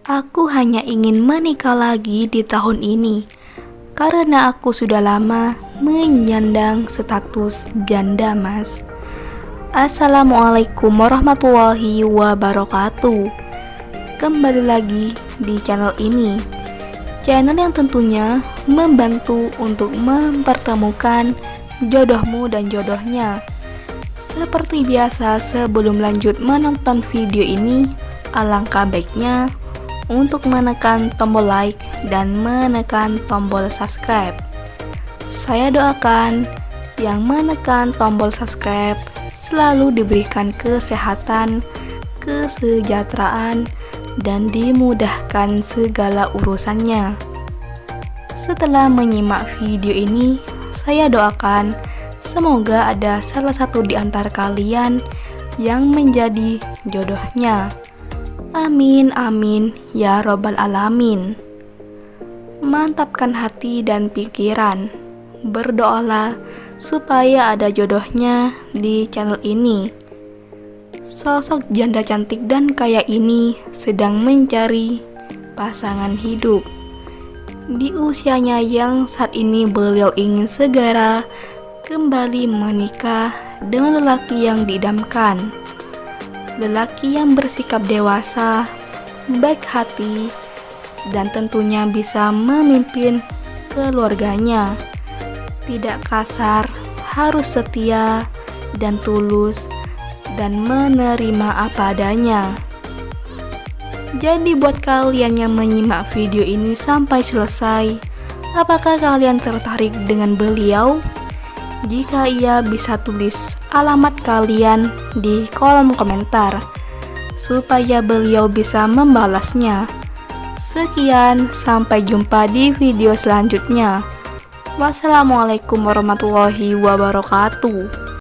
Aku hanya ingin menikah lagi di tahun ini karena aku sudah lama menyandang status janda, Mas. Assalamualaikum warahmatullahi wabarakatuh. Kembali lagi di channel ini, channel yang tentunya membantu untuk mempertemukan jodohmu dan jodohnya. Seperti biasa, sebelum lanjut menonton video ini, alangkah baiknya untuk menekan tombol like dan menekan tombol subscribe. Saya doakan yang menekan tombol subscribe selalu diberikan kesehatan, kesejahteraan, dan dimudahkan segala urusannya. Setelah menyimak video ini, saya doakan semoga ada salah satu di antara kalian yang menjadi jodohnya. Amin amin ya robbal alamin. Mantapkan hati dan pikiran. Berdoalah supaya ada jodohnya di channel ini. Sosok janda cantik dan kaya ini sedang mencari pasangan hidup. Di usianya yang saat ini, beliau ingin segera kembali menikah dengan lelaki yang diidamkan. Lelaki yang bersikap dewasa, baik hati, dan tentunya bisa memimpin keluarganya. Tidak kasar, harus setia dan tulus, dan menerima apa adanya. Jadi buat kalian yang menyimak video ini sampai selesai, apakah kalian tertarik dengan beliau? Jika iya, bisa tulis alamat kalian di kolom komentar supaya beliau bisa membalasnya. Sekian, sampai jumpa di video selanjutnya. Wassalamualaikum warahmatullahi wabarakatuh.